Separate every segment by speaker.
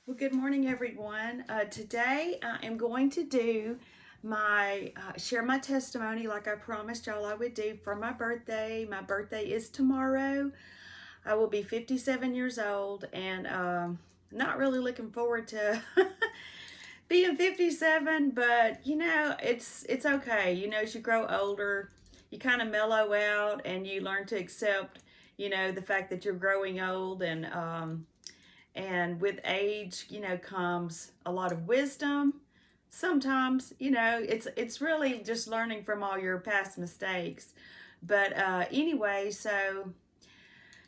Speaker 1: Well, good morning, everyone. Today I am going to do share my testimony like I promised y'all I would do for my birthday. My birthday is tomorrow. I will be 57 years old, and not really looking forward to being 57. But it's okay. As you grow older, you kind of mellow out, and you learn to accept the fact that you're growing old, and with age, comes a lot of wisdom. Sometimes, it's really just learning from all your past mistakes. But anyway, so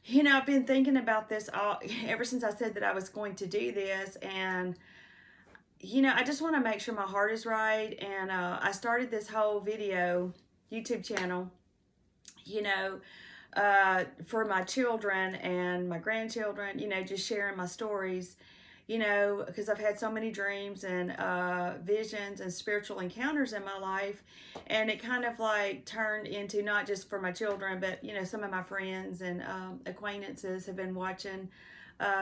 Speaker 1: I've been thinking about this all ever since I said that I was going to do this, and I just want to make sure my heart is right. And I started this whole video YouTube channel, you know, for my children and my grandchildren, just sharing my stories, because I've had so many dreams and visions and spiritual encounters in my life. And it kind of like turned into not just for my children, but, some of my friends and acquaintances have been watching.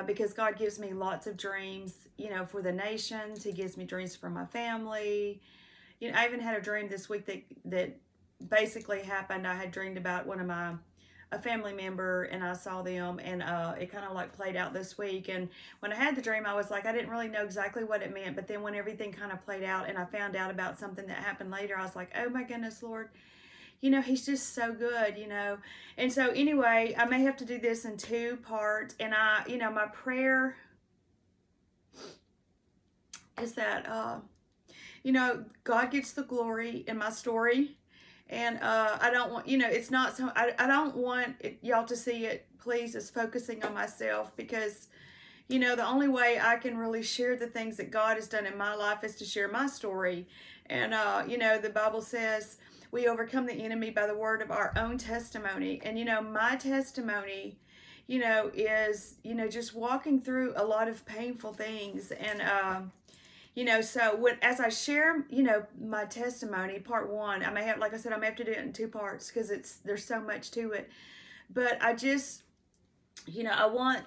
Speaker 1: Because God gives me lots of dreams, for the nations. He gives me dreams for my family. I even had a dream this week that basically happened. I had dreamed about a family member, and I saw them, and it kind of like played out this week. And when I had the dream, I was like, I didn't really know exactly what it meant, but then when everything kind of played out and I found out about something that happened later, I was like, oh my goodness, Lord, he's just so good. And so anyway, I may have to do this in two parts. And my prayer is that God gets the glory in my story. And I don't want, it's not so, I don't want y'all to see it, please, as focusing on myself, because, the only way I can really share the things that God has done in my life is to share my story. And, the Bible says we overcome the enemy by the word of our own testimony. And, my testimony, is, just walking through a lot of painful things. And, so as I share, my testimony, part one, I may have, like I said, I may have to do it in two parts because there's so much to it. But I just, I want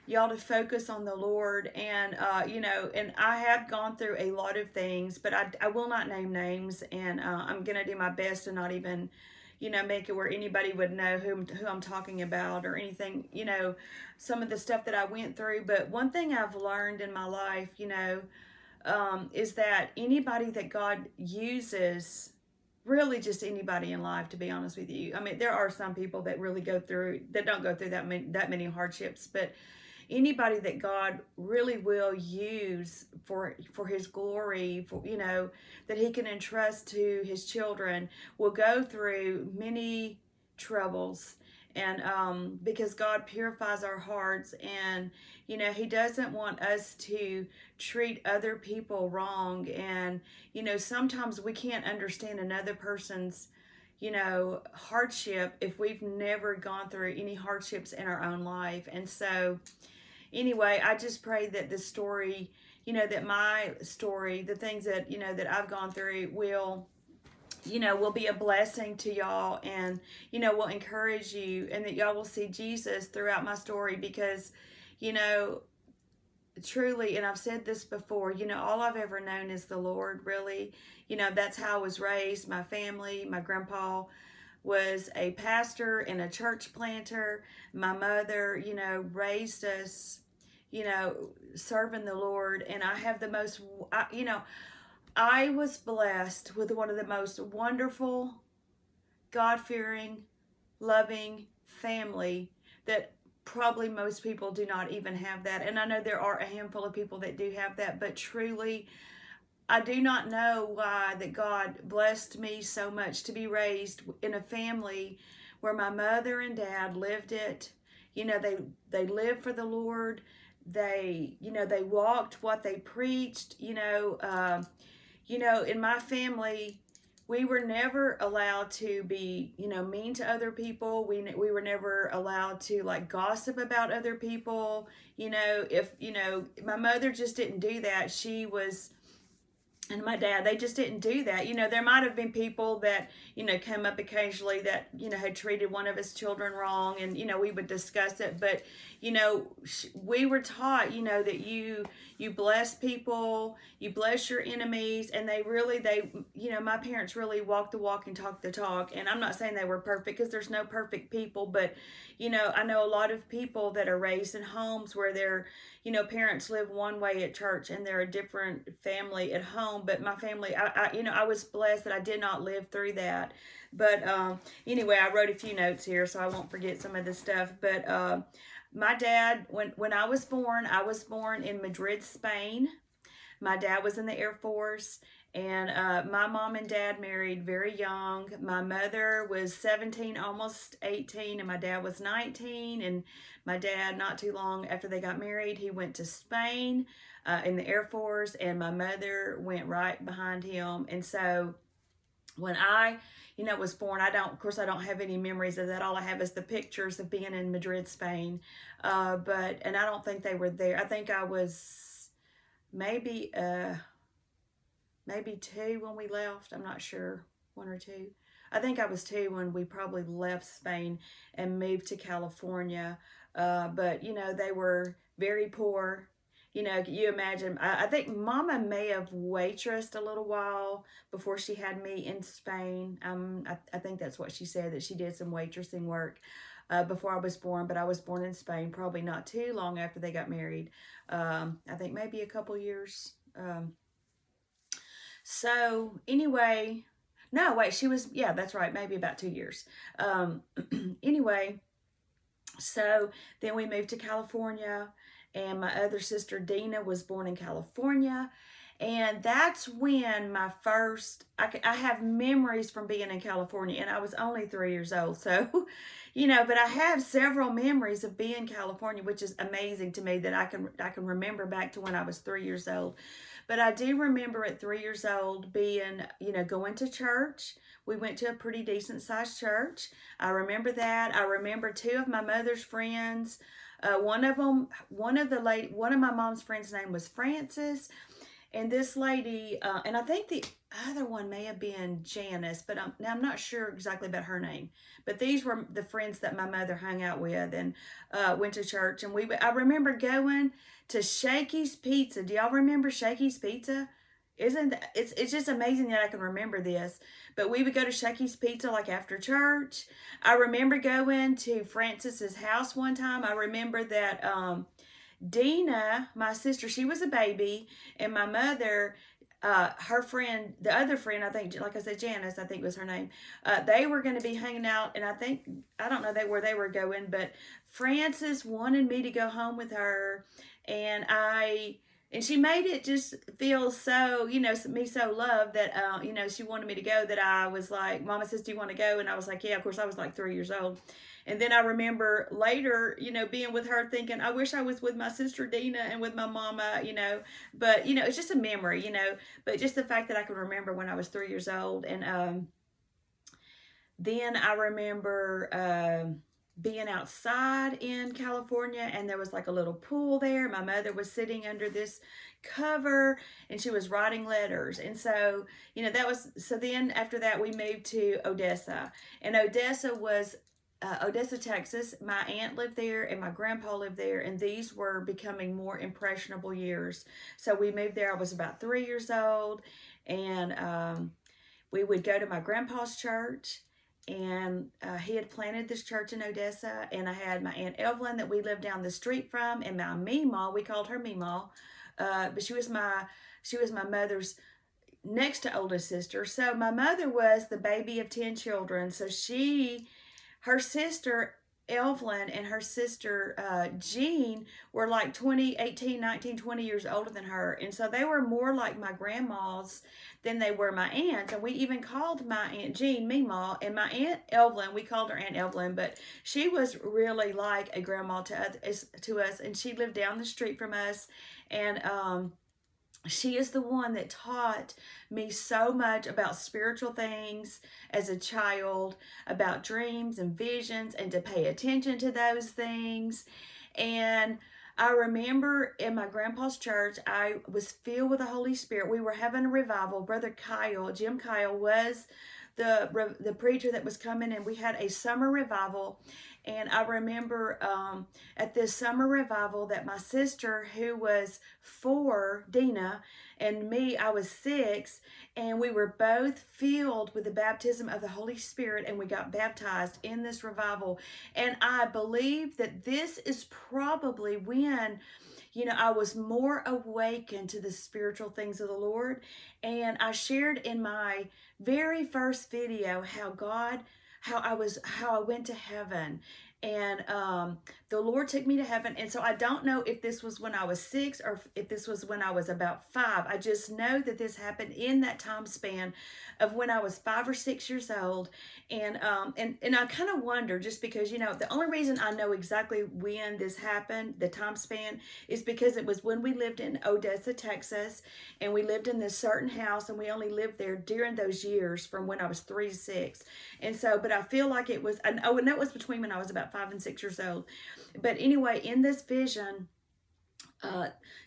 Speaker 1: y'all to focus on the Lord. And, and I have gone through a lot of things, but I will not name names. And I'm going to do my best to not even, make it where anybody would know who I'm talking about or anything, some of the stuff that I went through. But one thing I've learned in my life, is that anybody that God uses, really just anybody in life, to be honest with you. I mean, there are some people that really don't go through that many hardships, but anybody that God really will use for His glory, that He can entrust to His children, will go through many troubles. And because God purifies our hearts, and He doesn't want us to treat other people wrong. And sometimes we can't understand another person's hardship if we've never gone through any hardships in our own life. And so anyway, I just pray that the story, that my story, the things that that I've gone through will be a blessing to y'all, and will encourage you, and that y'all will see Jesus throughout my story. Because truly, and I've said this before, all I've ever known is the Lord, really. That's how I was raised. My family, my grandpa was a pastor and a church planter. My mother, raised us, serving the Lord. And I have the most, I was blessed with one of the most wonderful, God-fearing, loving family that probably most people do not even have that. And I know there are a handful of people that do have that, but truly, I do not know why that God blessed me so much to be raised in a family where my mother and dad lived it. They lived for the Lord. They walked what they preached. In my family, we were never allowed to be, mean to other people. We were never allowed to like gossip about other people. If my mother just didn't do that. She was and my dad, they just didn't do that. There might have been people that, came up occasionally that, had treated one of his children wrong, and, we would discuss it. But, we were taught, that you bless people, you bless your enemies, and my parents really walked the walk and talked the talk. And I'm not saying they were perfect, because there's no perfect people, but, I know a lot of people that are raised in homes where their, parents live one way at church and they're a different family at home. But my family, I was blessed that I did not live through that. But anyway, I wrote a few notes here so I won't forget some of this stuff. But my dad, when I was born in Madrid, Spain. My dad was in the Air Force, and my mom and dad married very young. My mother was 17, almost 18, and my dad was 19. And my dad, not too long after they got married, he went to Spain in the Air Force, and my mother went right behind him. And so when I was born, I don't have any memories of that. All I have is the pictures of being in Madrid, Spain. And I don't think they were there. I think I was maybe two when we left. I'm not sure, one or two. I think I was two when we probably left Spain and moved to California. But they were very poor. You imagine, I think Mama may have waitressed a little while before she had me in Spain. I think that's what she said, that she did some waitressing work before I was born, but I was born in Spain probably not too long after they got married. I think maybe a couple years. So anyway, no, wait, yeah, that's right, maybe about 2 years. Anyway, so then we moved to California, and my other sister Dina was born in California. And that's when I have memories from being in California, and I was only 3 years old. So, but I have several memories of being in California, which is amazing to me that I can remember back to when I was 3 years old. But I do remember at 3 years old being, going to church. We went to a pretty decent sized church. I remember that. I remember two of my mother's friends. One of my mom's friends' name was Frances, and this lady, and I think the other one may have been Janice, but now I'm not sure exactly about her name. But these were the friends that my mother hung out with and went to church. And I remember going to Shakey's Pizza. Do y'all remember Shakey's Pizza? It's just amazing that I can remember this. But we would go to Shakey's Pizza like after church. I remember going to Frances's house one time. I remember that Dina, my sister, she was a baby, and my mother, her friend, the other friend, I think, like I said, Janice, I think was her name. They were going to be hanging out, and I don't know where they were going, but Frances wanted me to go home with her, and she made it just feel so, me so loved that, she wanted me to go, that I was like, Mama says, do you want to go? And I was like, yeah, of course. I was like 3 years old. And then I remember later, being with her thinking, I wish I was with my sister Dina and with my mama, but, it's just a memory, but just the fact that I can remember when I was 3 years old. And then I remember being outside in California, and there was like a little pool there. My mother was sitting under this cover, and she was writing letters. And so, so then after that we moved to Odessa, and Odessa was Odessa, Texas. My aunt lived there and my grandpa lived there, and these were becoming more impressionable years. So we moved there. I was about 3 years old, and we would go to my grandpa's church, and he had planted this church in Odessa, and I had my Aunt Evelyn that we lived down the street from, and my Meemaw, we called her Meemaw, but she was my mother's next to oldest sister. So my mother was the baby of 10 children. So her sister Evelyn and her sister Jean were like 20, 18, 19, 20 years older than her. And so they were more like my grandmas than they were my aunts. And we even called my Aunt Jean Meemaw, and my Aunt Evelyn, we called her Aunt Evelyn, but she was really like a grandma to us, and she lived down the street from us. And she is the one that taught me so much about spiritual things as a child, about dreams and visions, and to pay attention to those things. And I remember in my grandpa's church, I was filled with the Holy Spirit. We were having a revival. Brother Kyle, Jim Kyle, was the preacher that was coming, and we had a summer revival. And I remember at this summer revival that my sister, who was 4, Dina, and me, I was 6, and we were both filled with the baptism of the Holy Spirit, and we got baptized in this revival. And I believe that this is probably when, I was more awakened to the spiritual things of the Lord. And I shared in my very first video how I went to heaven. And the Lord took me to heaven. And so I don't know if this was when I was 6 or if this was when I was about 5. I just know that this happened in that time span of when I was 5 or 6 years old. And I kind of wonder, just because, the only reason I know exactly when this happened, the time span, is because it was when we lived in Odessa, Texas, and we lived in this certain house, and we only lived there during those years from when I was 3 to 6. And so, but I feel like it was, and that was between when I was about 5 and 6 years old. But anyway, in this vision,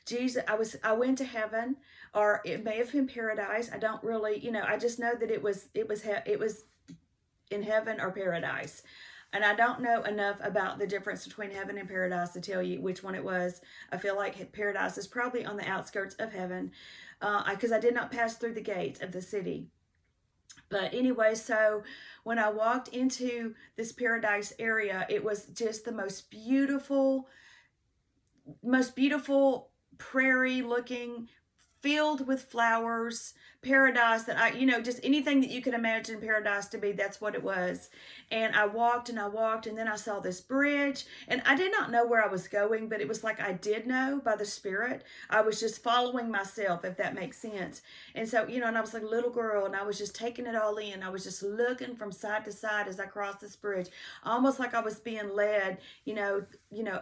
Speaker 1: Jesus, I went to heaven, or it may have been paradise. I don't really, I just know that it was in heaven or paradise. And I don't know enough about the difference between heaven and paradise to tell you which one it was. I feel like paradise is probably on the outskirts of heaven, because I did not pass through the gates of the city. But anyway, so when I walked into this paradise area, it was just the most beautiful prairie looking, filled with flowers, paradise that just anything that you could imagine paradise to be, that's what it was. And I walked and I walked, and then I saw this bridge, and I did not know where I was going, but it was like I did know by the Spirit. I was just following myself, if that makes sense. And so, and I was like a little girl, and I was just taking it all in. I was just looking from side to side as I crossed this bridge, almost like I was being led,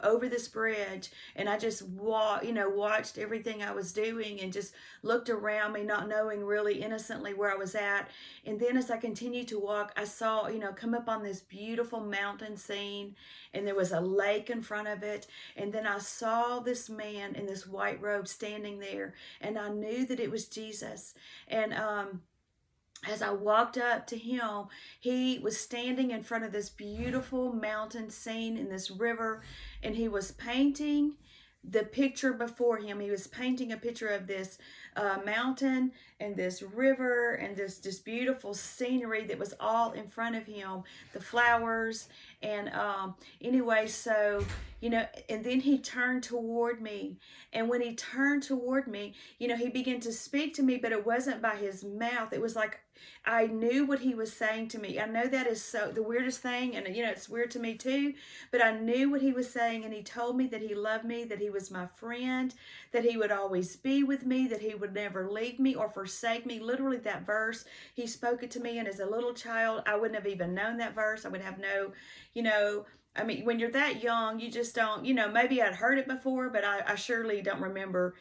Speaker 1: over this bridge. And I just watched everything I was doing, and just looked around me, not knowing really innocently where I was at. And then as I continued to walk, I saw, come up on this beautiful mountain scene, and there was a lake in front of it. And then I saw this man in this white robe standing there, and I knew that it was Jesus. And as I walked up to him, he was standing in front of this beautiful mountain scene in this river, and he was painting the picture before him. He was painting a picture of this mountain and this river and this beautiful scenery that was all in front of him, the flowers. And anyway, so, and then he turned toward me. And when he turned toward me, he began to speak to me, but it wasn't by his mouth. It was like I knew what he was saying to me. I know that is so the weirdest thing, and it's weird to me too, but I knew what he was saying, and he told me that he loved me, that he was my friend, that he would always be with me, that he would never leave me or forsake me. Literally, that verse, he spoke it to me, and as a little child, I wouldn't have even known that verse. I would have no, when you're that young, you just don't, maybe I'd heard it before, but I surely don't remember,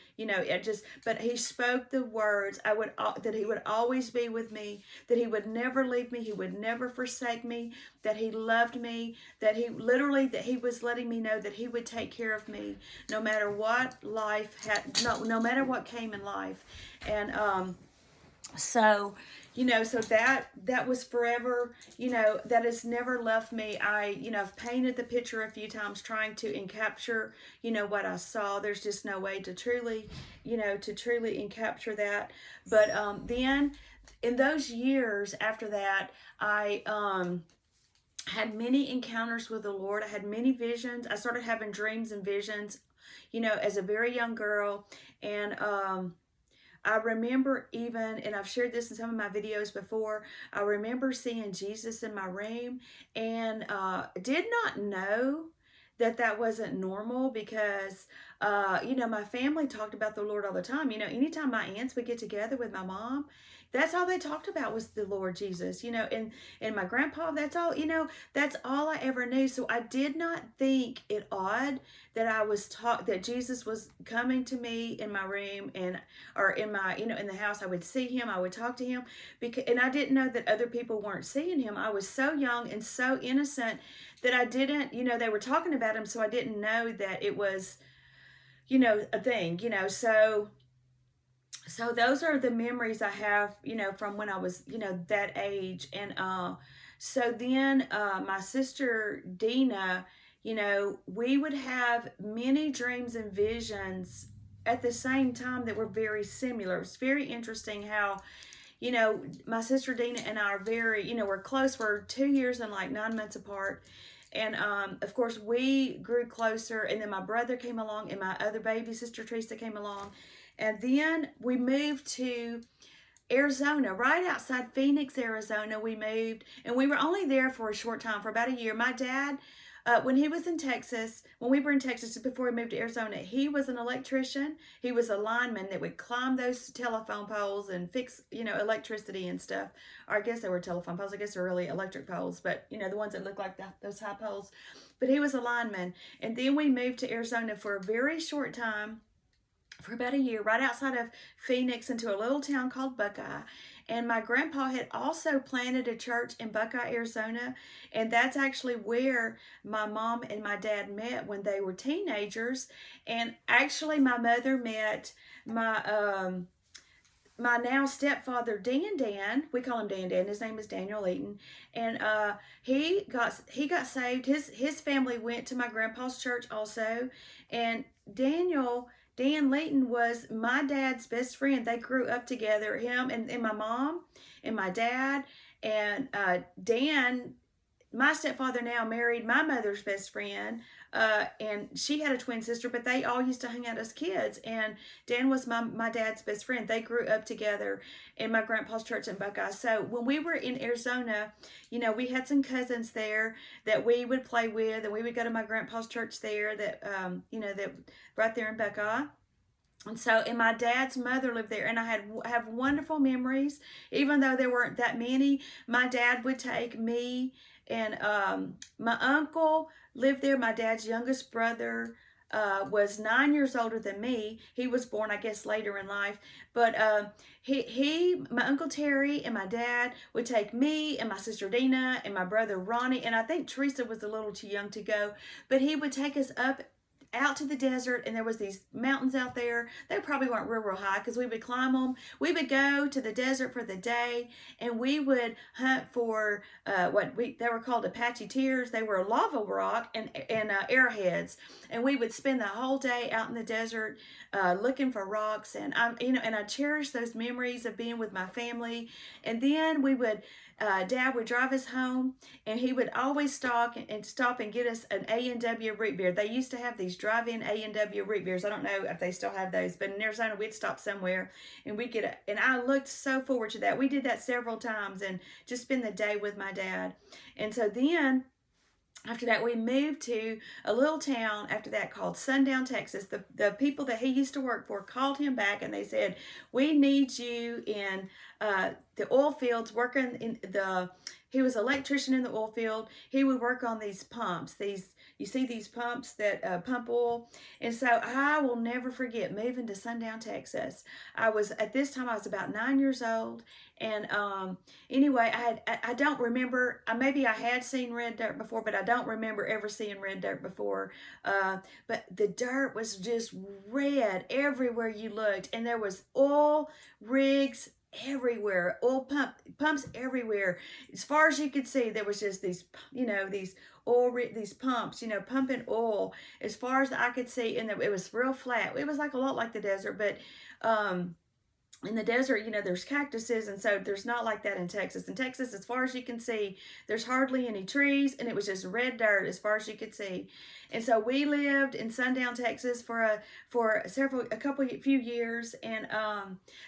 Speaker 1: but he spoke the words, that he would always be with me, that he would never leave me, he would never forsake me, that he loved me, that he was letting me know that he would take care of me no matter what no matter what came in life. And, so that was forever, that has never left me. I've painted the picture a few times trying to encapture, what I saw. There's just no way to truly encapture that. But then in those years after that, I had many encounters with the Lord. I had many visions. I started having dreams and visions, as a very young girl. And I remember even, and I've shared this in some of my videos before, I remember seeing Jesus in my room, and did not know that wasn't normal, because my family talked about the Lord all the time. Anytime my aunts would get together with my mom, that's all they talked about was the Lord Jesus, and my grandpa, that's all I ever knew. So I did not think it odd that I was taught that Jesus was coming to me in my room, or in my, in the house. I would see him, I would talk to him, and I didn't know that other people weren't seeing him. I was so young and so innocent that I didn't, they were talking about him, so I didn't know that it was a thing, so those are the memories I have, from when I was, that age. And so then my sister Dina, we would have many dreams and visions at the same time that were very similar. It's very interesting how, my sister Dina and I are very, we're close. We're 2 years and like 9 months apart. And of course, we grew closer. And then my brother came along, and my other baby sister Teresa came along. And then we moved to Arizona, right outside Phoenix, Arizona. We moved, and we were only there for a short time, for about a year. My dad, when he was in Texas, when we were in Texas before we moved to Arizona, he was an electrician. He was a lineman that would climb those telephone poles and fix, electricity and stuff. Or I guess they were telephone poles. I guess they're really electric poles, but the ones that look like those high poles. But he was a lineman, and then we moved to Arizona for a very short time, for about a year, right outside of Phoenix, into a little town called Buckeye. And my grandpa had also planted a church in Buckeye, Arizona. And that's actually where my mom and my dad met when they were teenagers. And actually, my mother met my now stepfather Dan. We call him Dan. His name is Daniel Eaton, and he got saved. His family went to my grandpa's church also, and Dan Layton was my dad's best friend. They grew up together, him and my mom and my dad. And Dan, my stepfather, now married my mother's best friend, and she had a twin sister, but they all used to hang out as kids. And Dan was my dad's best friend. They grew up together in my grandpa's church in Buckeye. So when we were in Arizona, we had some cousins there that we would play with, and we would go to my grandpa's church there, that that right there in Buckeye. And my dad's mother lived there, and I have wonderful memories. Even though there weren't that many, my dad would take me, and my uncle lived there. My dad's youngest brother was 9 years older than me. He was born, I guess, later in life. But my Uncle Terry and my dad would take me and my sister Dina and my brother Ronnie, and I think Teresa was a little too young to go, but he would take us up out to the desert, and there was these mountains out there. They probably weren't real high, because we would climb them. We would go to the desert for the day, and we would hunt for they were called Apache tears. They were lava rock and arrowheads, and we would spend the whole day out in the desert looking for rocks. And I cherish those memories of being with my family. And then we would Dad would drive us home, and he would always stop and get us an A&W root beer. They used to have these drive-in A&W root beers. I don't know if they still have those, but in Arizona, we'd stop somewhere and we'd get and I looked so forward to that. We did that several times, and just spend the day with my dad. And so then, after that, we moved to a little town after that called Sundown, Texas. The people that he used to work for called him back, and they said, "We need you in the oil fields, working in the." He was an electrician in the oil field. He would work on these pumps. You see these pumps that pump oil. And so I will never forget moving to Sundown, Texas. At this time I was about 9 years old, and anyway, I don't remember. Maybe I had seen red dirt before, but I don't remember ever seeing red dirt before. But the dirt was just red everywhere you looked, and there was oil rigs everywhere, oil pumps everywhere. As far as you could see, there was just these these pumps, pumping oil as far as I could see, and it was real flat. It was like a lot like the desert, but in the desert, there's cactuses, and so there's not like that in Texas. In Texas, as far as you can see, there's hardly any trees, and it was just red dirt as far as you could see. And so we lived in Sundown, Texas for a few years, and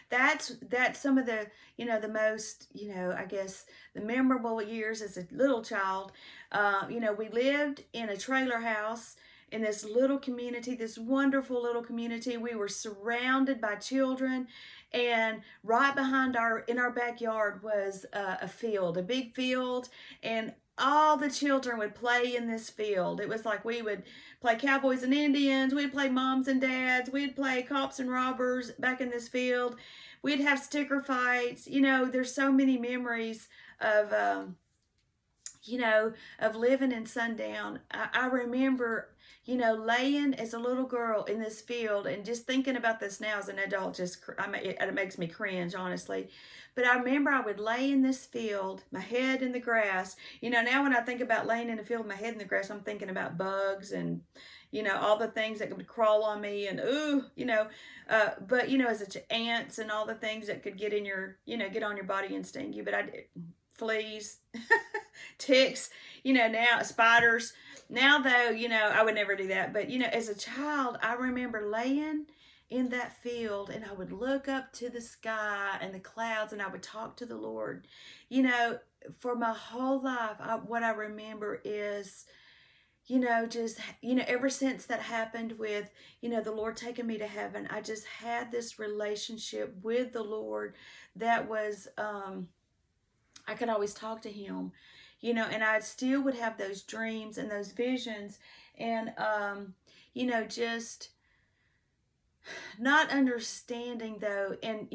Speaker 1: that's some of the the most I guess the memorable years as a little child. We lived in a trailer house in this little community, this wonderful little community. We were surrounded by children, and right behind in our backyard was a field, a big field, and all the children would play in this field. It was like we would play cowboys and Indians, we'd play moms and dads, we'd play cops and robbers back in this field. We'd have sticker fights. There's so many memories of of living in Sundown. I remember, laying as a little girl in this field, and just thinking about this now as an adult, it makes me cringe, honestly. But I remember I would lay in this field, my head in the grass. Now when I think about laying in the field, my head in the grass, I'm thinking about bugs and, all the things that would crawl on me and, but, as ants and all the things that could get in get on your body and sting you. But I did. Fleas, ticks, now spiders. Now, though, I would never do that. But, as a child, I remember laying in that field, and I would look up to the sky and the clouds, and I would talk to the Lord. For my whole life, what I remember is, ever since that happened with, the Lord taking me to heaven, I just had this relationship with the Lord that was, I could always talk to him, and I still would have those dreams and those visions, and, just not understanding, though. And,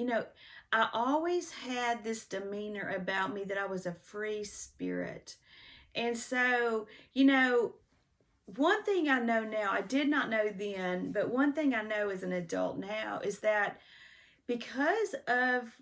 Speaker 1: I always had this demeanor about me that I was a free spirit. And so, one thing I know now, I did not know then, but one thing I know as an adult now is that because of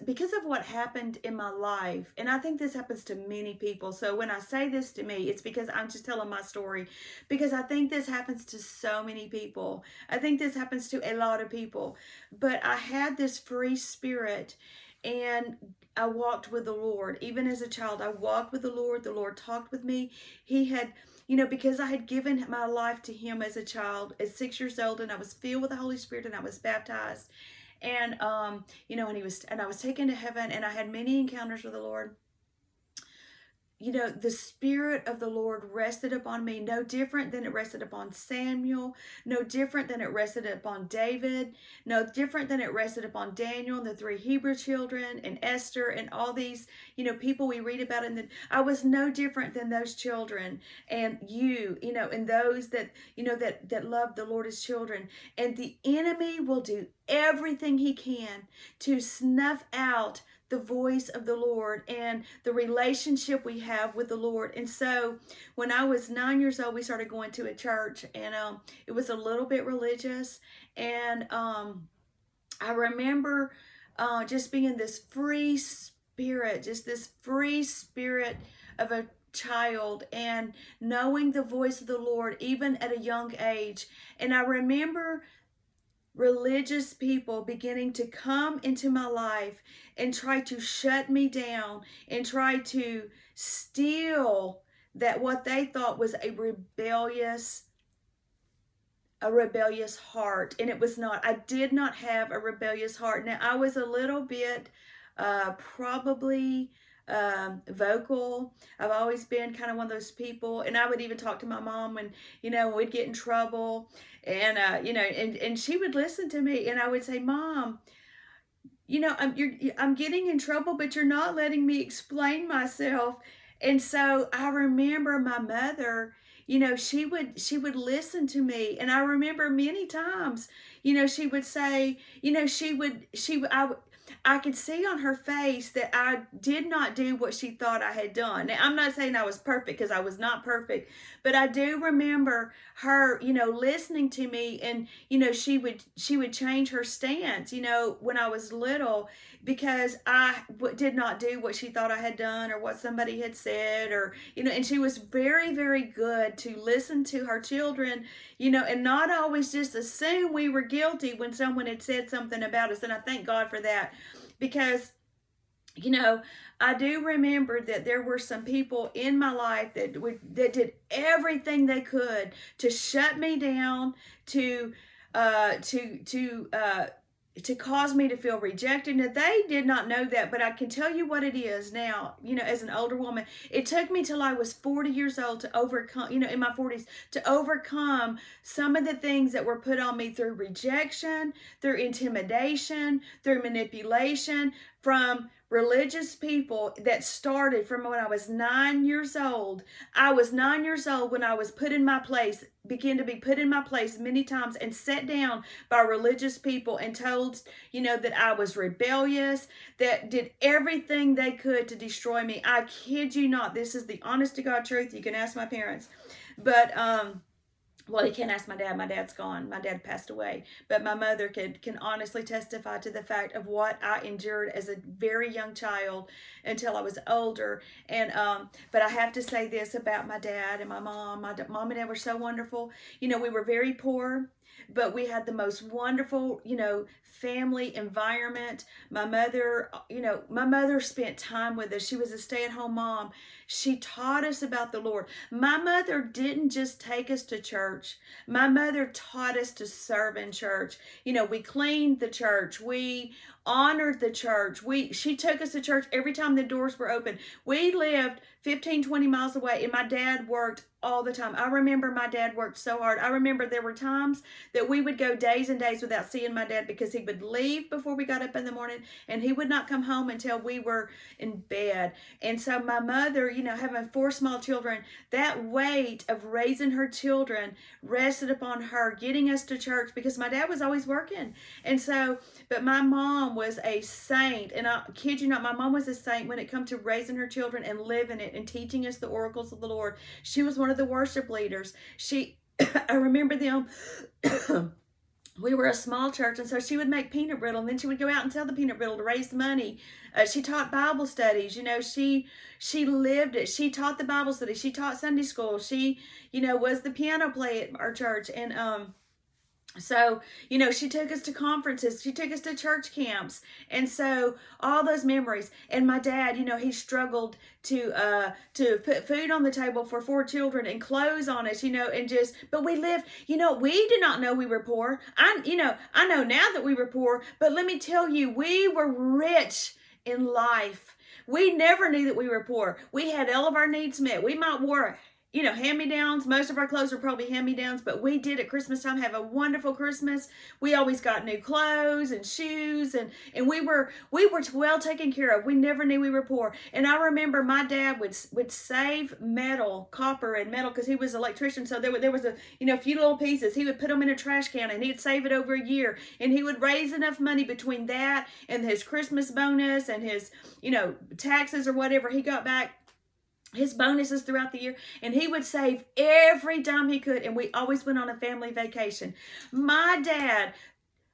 Speaker 1: because of what happened in my life, and I think this happens to many people. So when I say this to me, it's because I'm just telling my story, because I think this happens to so many people. I think this happens to a lot of people. But I had this free spirit, and I walked with the Lord. Even as a child, I walked with the Lord. The Lord talked with me. He had, because I had given my life to him as a child, at 6 years old, and I was filled with the Holy Spirit, and I was baptized. And, and I was taken to heaven, and I had many encounters with the Lord. The Spirit of the Lord rested upon me, no different than it rested upon Samuel, no different than it rested upon David, no different than it rested upon Daniel and the 3 Hebrew children and Esther and all these, people we read about. And I was no different than those children, and and those that, that love the Lord as children. And the enemy will do everything he can to snuff out the voice of the Lord and the relationship we have with the Lord. And so when I was 9 years old, we started going to a church, and it was a little bit religious. And I remember just being this free spirit, of a child, and knowing the voice of the Lord even at a young age. And I remember religious people beginning to come into my life and try to shut me down and try to steal that what they thought was a rebellious heart. And it was not. I did not have a rebellious heart. Now, I was a little bit probably vocal. I've always been kind of one of those people, and I would even talk to my mom when, we'd get in trouble, and and she would listen to me, and I would say, Mom, I'm getting in trouble, but you're not letting me explain myself. And so I remember my mother, she would listen to me, and I remember many times, she would say, I could see on her face that I did not do what she thought I had done. Now, I'm not saying I was perfect, because I was not perfect, but I do remember her, listening to me, and, she would change her stance, when I was little, because I did not do what she thought I had done or what somebody had said, or, and she was very, very good to listen to her children, and not always just assume we were guilty when someone had said something about us. And I thank God for that, because, I do remember that there were some people in my life that did everything they could to shut me down, to cause me to feel rejected. Now, they did not know that, but I can tell you what it is now, as an older woman. It took me till I was 40 years old to overcome, in my 40s, to overcome some of the things that were put on me through rejection, through intimidation, through manipulation, from religious people that started from when I was 9 years old. I was 9 years old when I was put in my place, began to be put in my place many times, and set down by religious people and told, that I was rebellious, that did everything they could to destroy me. I kid you not. This is the honest to God truth. You can ask my parents. But well, you can't ask my dad. My dad's gone. My dad passed away. But my mother can honestly testify to the fact of what I endured as a very young child until I was older. And but I have to say this about my dad and my mom. My mom and dad were so wonderful. You know, we were very poor, but we had the most wonderful, family environment. My mother spent time with us. She was a stay-at-home mom. She taught us about the Lord. My mother didn't just take us to church. My mother taught us to serve in church. You know, we cleaned the church. We honored the church. She took us to church every time the doors were open. We lived 15, 20 miles away, and my dad worked all the time. I remember my dad worked so hard. I remember there were times that we would go days and days without seeing my dad because he would leave before we got up in the morning, and he would not come home until we were in bed. And so my mother, having 4 small children, that weight of raising her children rested upon her, getting us to church because my dad was always working. And so, but my mom was a saint, and I kid you not, my mom was a saint when it comes to raising her children and living it and teaching us the oracles of the Lord. She was one of the worship leaders. I remember them. We were a small church, and so she would make peanut brittle, and then she would go out and sell the peanut brittle to raise money. She taught Bible studies. She lived it. She taught the Bible study. She taught Sunday school. She, was the piano player at our church, and so, she took us to conferences. She took us to church camps. And so all those memories. And my dad, he struggled to put food on the table for 4 children and clothes on us, but we lived, we did not know we were poor. I know now that we were poor, but let me tell you, we were rich in life. We never knew that we were poor. We had all of our needs met. We might wear hand-me-downs. Most of our clothes were probably hand-me-downs, but we did at Christmas time have a wonderful Christmas. We always got new clothes and shoes, and we were well taken care of. We never knew we were poor. And I remember my dad would save metal, copper and metal, because he was an electrician. So there was a few little pieces. He would put them in a trash can, and he'd save it over a year. And he would raise enough money between that and his Christmas bonus and his taxes or whatever he got back, his bonuses throughout the year, and he would save every dime he could, and we always went on a family vacation. My dad,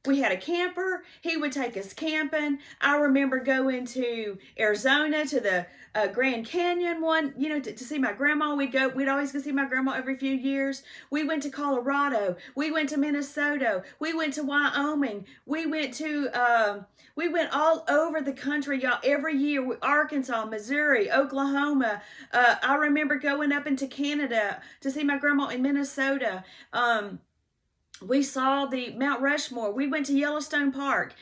Speaker 1: we had a camper. He would take us camping. I remember going to Arizona to the Grand Canyon to see my grandma. We'd always go see my grandma every few years. We went to Colorado. We went to Minnesota. We went to Wyoming. We went all over the country, y'all, every year. Arkansas, Missouri, Oklahoma. I remember going up into Canada to see my grandma in Minnesota. We saw the Mount Rushmore. We went to Yellowstone Park.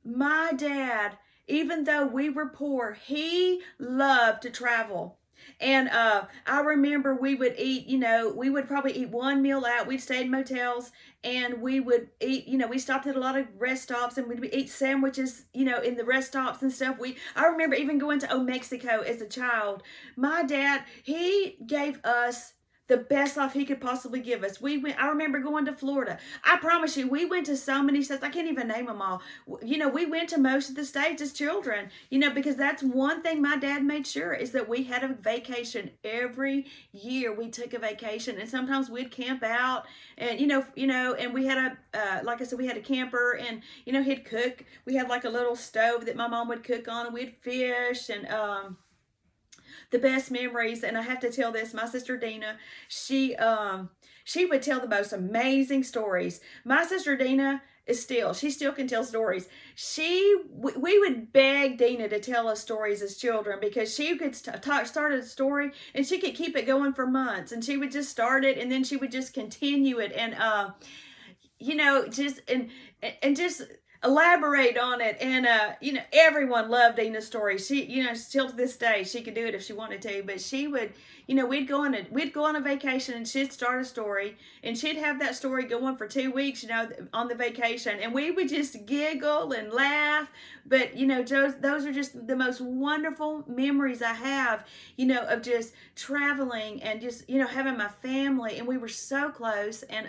Speaker 1: My dad, even though we were poor, he loved to travel. And I remember we would eat, we would probably eat one meal out. We'd stay in motels, and we would eat, we stopped at a lot of rest stops, and we'd eat sandwiches, in the rest stops and stuff. I remember even going to Old Mexico as a child. My dad, he gave us the best life he could possibly give us. I remember going to Florida. I promise you, we went to so many states. I can't even name them all. We went to most of the states as children, because that's one thing my dad made sure is that we had a vacation every year. We took a vacation, and sometimes we'd camp out, and, and we had like I said, we had a camper, and, he'd cook. We had like a little stove that my mom would cook on, and we'd fish, and, the best memories. And I have to tell this, my sister Dina, she would tell the most amazing stories. My sister Dina she still can tell stories. We would beg Dina to tell us stories as children, because she could start a story and she could keep it going for months, and she would just start it, and then she would just continue it, and just elaborate on it. And everyone loved Dina's story. She, still to this day, she could do it if she wanted to, but she would, we'd go on a vacation, and she'd start a story, and she'd have that story going for 2 weeks, on the vacation, and we would just giggle and laugh. But those are just the most wonderful memories I have, of just traveling and just having my family, and we were so close. And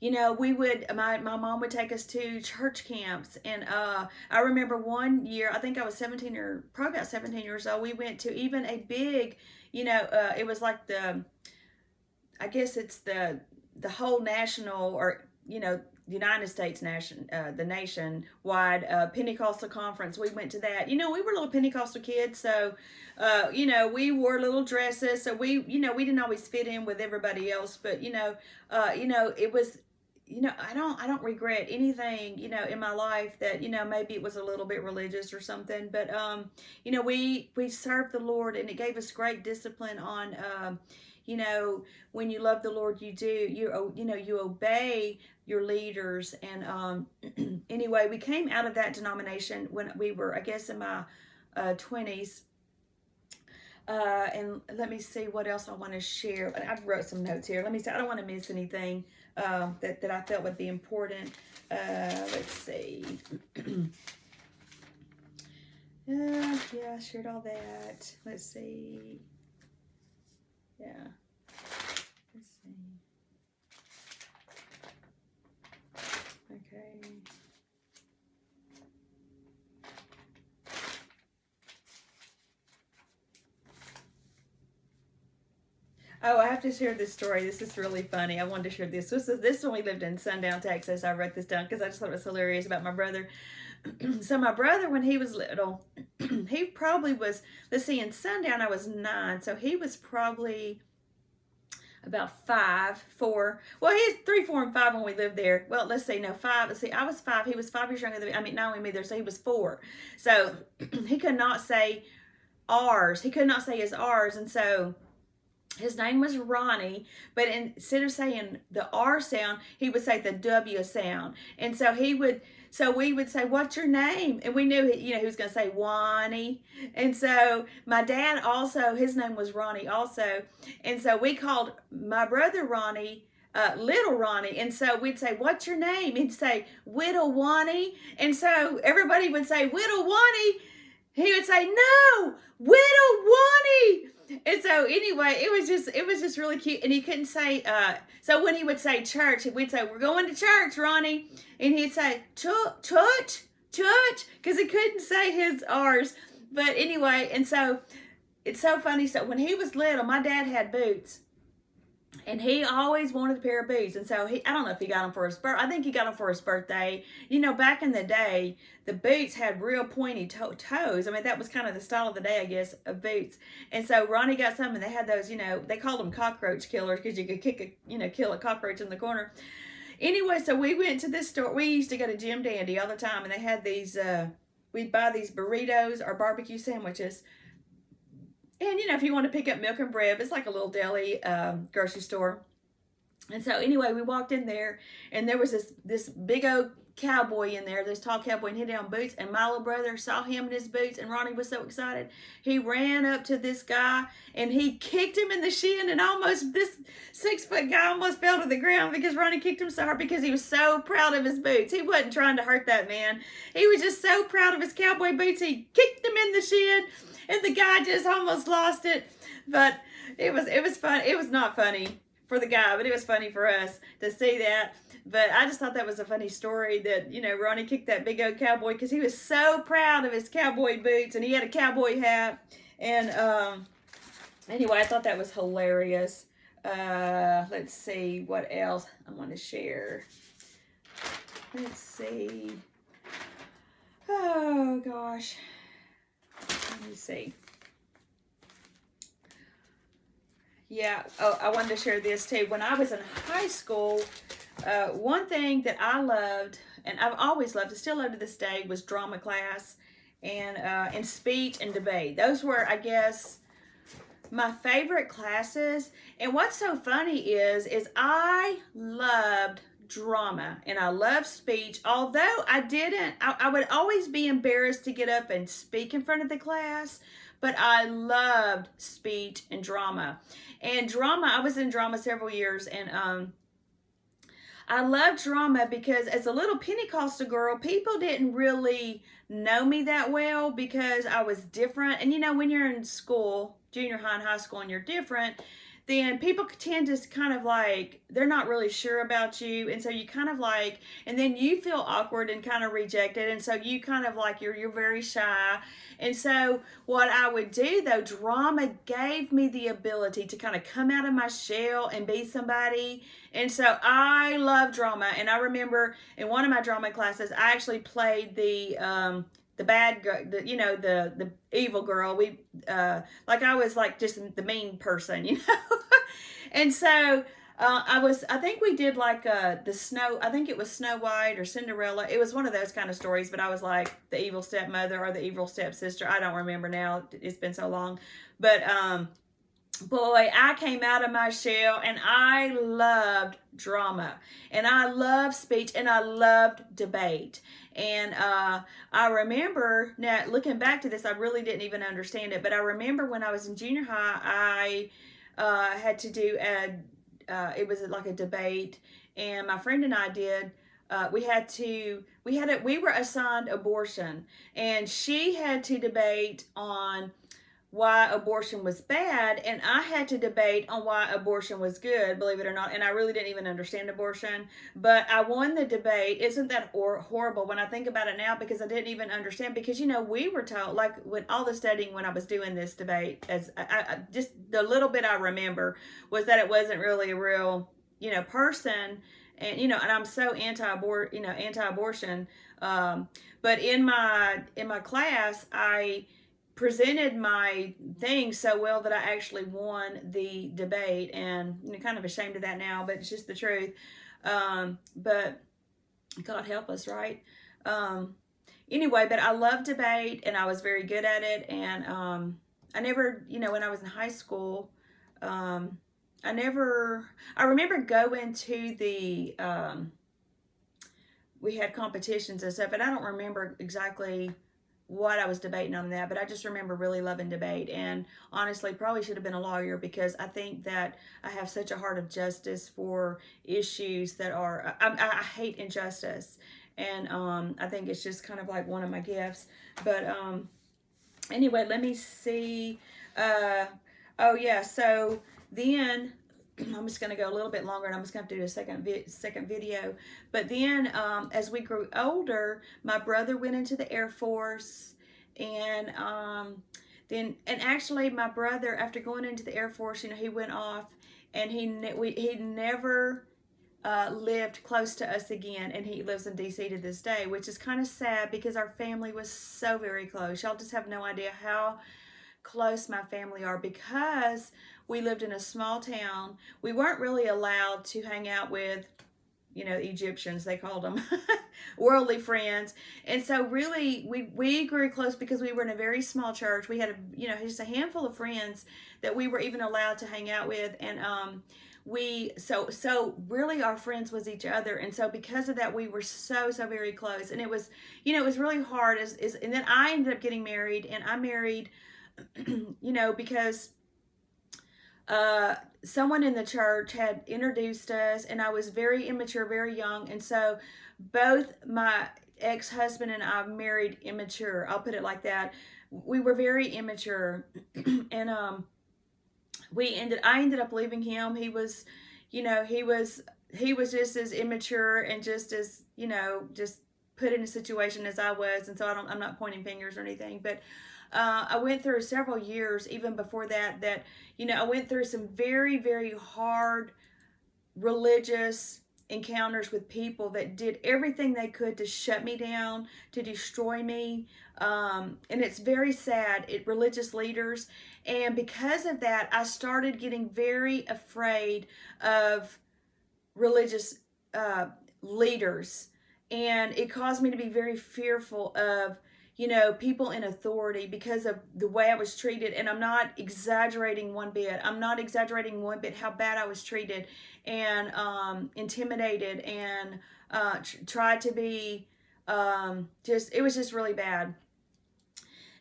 Speaker 1: my mom would take us to church camps. And I remember one year, I think I was 17 years old, we went to even a big, it was like I guess it's the whole national, or United States the nationwide Pentecostal conference. We went to that. We were little Pentecostal kids, so we wore little dresses, so we didn't always fit in with everybody else, but it was. I don't regret anything, in my life that, maybe it was a little bit religious or something, but, we served the Lord, and it gave us great discipline on, when you love the Lord, you obey your leaders. And, anyway, we came out of that denomination when we were, I guess, in my 20s. And let me see what else I want to share. I've wrote some notes here. Let me see. I don't want to miss anything that I felt would be important. Let's see. Yeah, I shared all that. Let's see. Yeah. Let's see. Okay. Oh, I have to share this story. This is really funny. I wanted to share this. This is when we lived in Sundown, Texas. I wrote this down because I just thought it was hilarious about my brother. So my brother, when he was little, he probably was, let's see, in Sundown I was 9. So he was probably about 5, 4. Well, he was 3, 4, and 5 when we lived there. Well, let's see, no, 5. Let's see, I was 5. He was 5 years younger than me. I mean, not only me there, so he was 4. So he could not say R's. He could not say his R's. And so his name was Ronnie, but instead of saying the R sound, he would say the W sound. And so we would say, "What's your name?" And we knew, he was going to say Wani. And so my dad also, his name was Ronnie also. And so we called my brother Ronnie, little Ronnie. And so we'd say, "What's your name?" He'd say, "Whittle Wani." And so everybody would say, "Whittle Wani." He would say, "No, Whittle Wani." And so anyway, it was just really cute. And he couldn't say, so when he would say church, we'd say, "We're going to church, Ronnie." And he'd say, church, because he couldn't say his R's. But anyway, and so it's so funny. So when he was little, my dad had boots. And he always wanted a pair of boots. And so I don't know if he got them for his birthday. I think he got them for his birthday. Back in the day, the boots had real pointy toes. I mean, that was kind of the style of the day, I guess, of boots. And so Ronnie got some, and they had those, they called them cockroach killers because you could kill a cockroach in the corner. Anyway, so we went to this store. We used to go to Jim Dandy all the time, and they had these, we'd buy these burritos or barbecue sandwiches. And, if you want to pick up milk and bread, it's like a little deli grocery store. And so, anyway, we walked in there, and there was this big old cowboy in there, this tall cowboy, and he had on boots. And my little brother saw him in his boots, and Ronnie was so excited. He ran up to this guy, and he kicked him in the shin, and this 6-foot guy almost fell to the ground because Ronnie kicked him so hard because he was so proud of his boots. He wasn't trying to hurt that man. He was just so proud of his cowboy boots. He kicked him in the shin. And the guy just almost lost it. But it was fun. It was not funny for the guy, but it was funny for us to see that. But I just thought that was a funny story that, Ronnie kicked that big old cowboy because he was so proud of his cowboy boots, and he had a cowboy hat. And anyway, I thought that was hilarious. Let's see what else I want to share. Let's see. Oh, gosh. Let me see. Yeah, I wanted to share this too. When I was in high school, one thing that I loved, and I've always loved, I still love to this day, was drama class and speech and debate. Those were, I guess, my favorite classes. And what's so funny is I loved drama and I love speech, although I would always be embarrassed to get up and speak in front of the class, but I loved speech and drama. And drama, I was in drama several years, and I loved drama because as a little Pentecostal girl, people didn't really know me that well because I was different. And when you're in school, junior high and high school, and you're different, then people tend to kind of like, they're not really sure about you. And so you kind of like, and then you feel awkward and kind of rejected. And so you kind of like, you're very shy. And so what I would do though, drama gave me the ability to kind of come out of my shell and be somebody. And so I love drama. And I remember in one of my drama classes, I actually played the bad girl, the evil girl. Like I was like just the mean person, And so I think we did like I think it was Snow White or Cinderella. It was one of those kind of stories, but I was like the evil stepmother or the evil stepsister. I don't remember now. It's been so long. But boy, I came out of my shell, and I loved drama, and I loved speech, and I loved debate. And I remember, now looking back to this, I really didn't even understand it, but I remember when I was in junior high, I had to do it was like a debate, and my friend and I did. We were assigned abortion, and she had to debate on why abortion was bad, and I had to debate on why abortion was good, believe it or not. And I really didn't even understand abortion, but I won the debate. Isn't that horrible when I think about it now? Because I didn't even understand, because we were told, like, when all the studying when I was doing this debate, as I just the little bit I remember was that it wasn't really a real person. And and I'm so anti-abortion. But in my class, I presented my thing so well that I actually won the debate, and kind of ashamed of that now, but it's just the truth. But God help us, right? Anyway, but I love debate, and I was very good at it. And I never, when I was in high school, I remember going to the we had competitions and stuff, and I don't remember exactly what I was debating on that, but I just remember really loving debate. And honestly, probably should have been a lawyer, because I think that I have such a heart of justice for issues that are, I hate injustice. And I think it's just kind of like one of my gifts. But anyway, let me see. Oh yeah, so then I'm just going to go a little bit longer, and I'm just going to do a second video. But then as we grew older, my brother went into the Air Force. And actually my brother, after going into the Air Force, he went off, and he never lived close to us again. And he lives in DC to this day, which is kind of sad, because our family was so very close. Y'all just have no idea how close my family are, because we lived in a small town. We weren't really allowed to hang out with Egyptians, they called them, worldly friends. And so really we grew close, because we were in a very small church. We had just a handful of friends that we were even allowed to hang out with. And so really our friends was each other. And so because of that, we were so very close. And it was it was really hard, and then I ended up getting married. And I married because someone in the church had introduced us, and I was very immature, very young. And so both my ex-husband and I married immature. I'll put it like that. We were very immature. And I ended up leaving him. He was just as immature, and just as, just put in a situation as I was. And so I'm not pointing fingers or anything, but I went through several years, even before that, I went through some very, very hard religious encounters with people that did everything they could to shut me down, to destroy me. And it's very sad, religious leaders. And because of that, I started getting very afraid of religious leaders. And it caused me to be very fearful of people in authority, because of the way I was treated. And I'm not exaggerating one bit. How bad I was treated, and intimidated, and tried to be it was just really bad.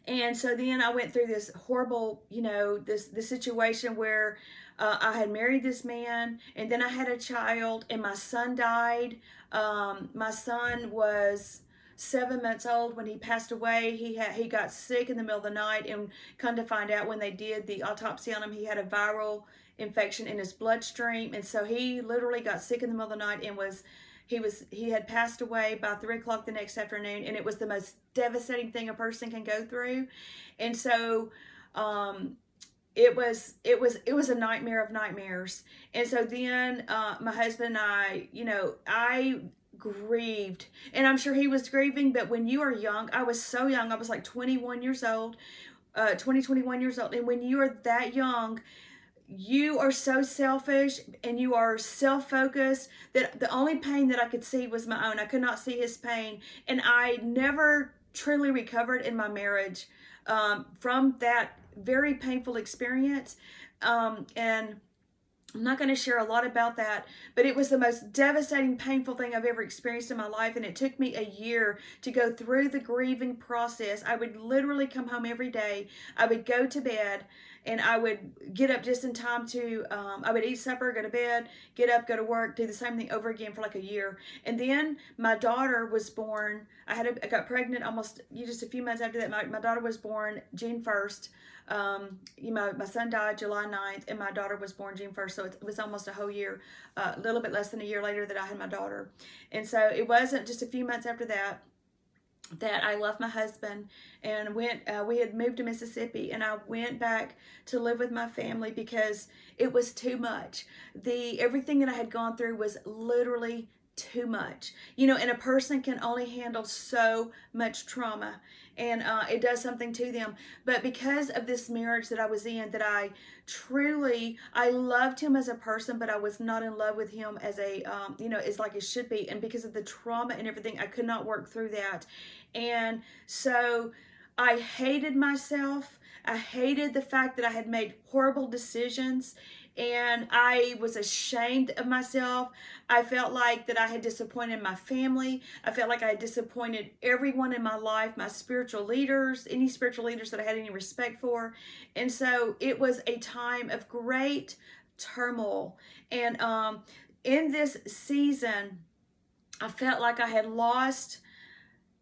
Speaker 1: And so then I went through this horrible, this situation where I had married this man, and then I had a child, and my son died. My son was 7 months old when he passed away. He got sick in the middle of the night, and come to find out, when they did the autopsy on him, he had a viral infection in his bloodstream. And so he literally got sick in the middle of the night and he had passed away by 3 o'clock the next afternoon. And it was the most devastating thing a person can go through. And so, it was a nightmare of nightmares. And so then my husband and I grieved, and I'm sure he was grieving. But when you are young, I was so young, I was like 21 years old, 21 years old. And when you are that young, you are so selfish and you are self-focused that the only pain that I could see was my own. I could not see his pain. And I never truly recovered in my marriage from that very painful experience. And I'm not going to share a lot about that, but it was the most devastating, painful thing I've ever experienced in my life. And it took me a year to go through the grieving process. I would literally come home every day. I would go to bed and I would get up just in time to, I would eat supper, go to bed, get up, go to work, do the same thing over again for like a year. And then my daughter was born. I got pregnant almost just a few months after that. My daughter was born June 1st. My son died July 9th, and my daughter was born June 1st. So it was almost a whole year, a little bit less than a year later that I had my daughter. And so it wasn't just a few months after that I left my husband and went, we had moved to Mississippi, and I went back to live with my family because it was too much. Everything that I had gone through was literally too much, and a person can only handle so much trauma, and it does something to them. But because of this marriage that I was in, that I loved him as a person, but I was not in love with him as as like it should be. And because of the trauma and everything, I could not work through that. And so I hated myself. I hated the fact that I had made horrible decisions, and I was ashamed of myself. I felt like that I had disappointed my family. I felt like I had disappointed everyone in my life, my spiritual leaders, any spiritual leaders that I had any respect for. And so it was a time of great turmoil. And in this season, I felt like I had lost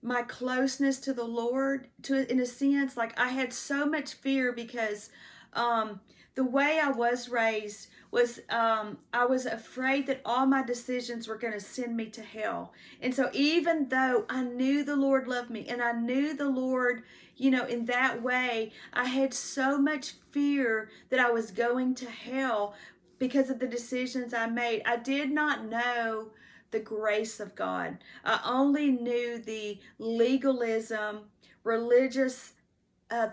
Speaker 1: my closeness to the Lord, in a sense. Like I had so much fear because the way I was raised was I was afraid that all my decisions were going to send me to hell. And so even though I knew the Lord loved me and I knew the Lord, in that way, I had so much fear that I was going to hell because of the decisions I made. I did not know the grace of God. I only knew the legalism, religious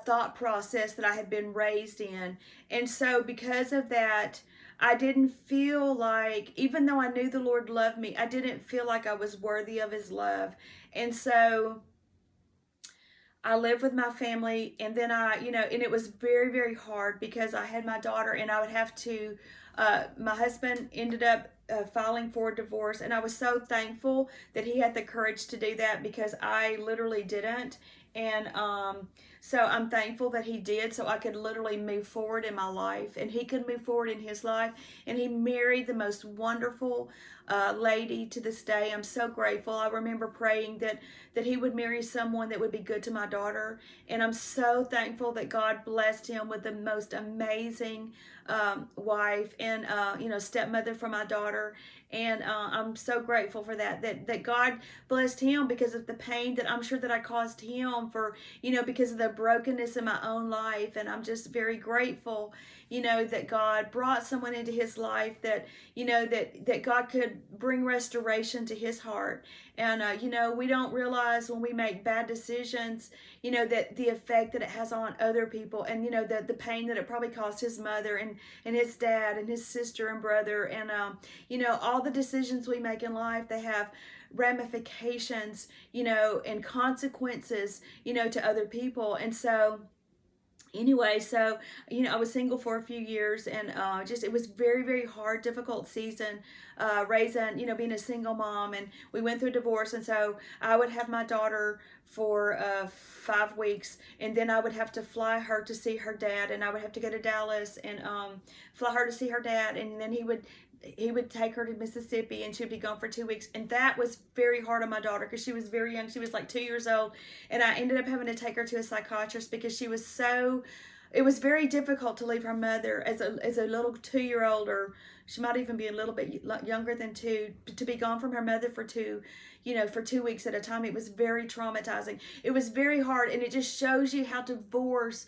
Speaker 1: thought process that I had been raised in. And so because of that, I didn't feel like, even though I knew the Lord loved me, I didn't feel like I was worthy of his love. And so I lived with my family, and then and it was very, very hard because I had my daughter, and I would have to, my husband ended up filing for a divorce, and I was so thankful that he had the courage to do that because I literally didn't. And so I'm thankful that he did, so I could literally move forward in my life, and he could move forward in his life. And he married the most wonderful lady to this day. I'm so grateful. I remember praying that he would marry someone that would be good to my daughter, and I'm so thankful that God blessed him with the most amazing wife and stepmother for my daughter. And I'm so grateful for that God blessed him because of the pain that I'm sure that I caused him for, because of the brokenness in my own life. And I'm just very grateful, that God brought someone into his life that, that God could bring restoration to his heart. And, we don't realize when we make bad decisions, that the effect that it has on other people, and, the pain that it probably caused his mother and his dad and his sister and brother. And, all the decisions we make in life, they have ramifications, and consequences, to other people. And so, anyway, so, I was single for a few years, and it was very, very hard, difficult season, raising, being a single mom. And we went through a divorce, and so I would have my daughter for 5 weeks, and then I would have to fly her to see her dad, and I would have to go to Dallas and fly her to see her dad, and then he would take her to Mississippi, and she'd be gone for 2 weeks. And that was very hard on my daughter because she was very young. She was like 2 years old. And I ended up having to take her to a psychiatrist because she was so, it was very difficult to leave her mother as a little 2-year-old, or she might even be a little bit younger than 2, to be gone from her mother for 2 weeks at a time. It was very traumatizing. It was very hard, and it just shows you how divorce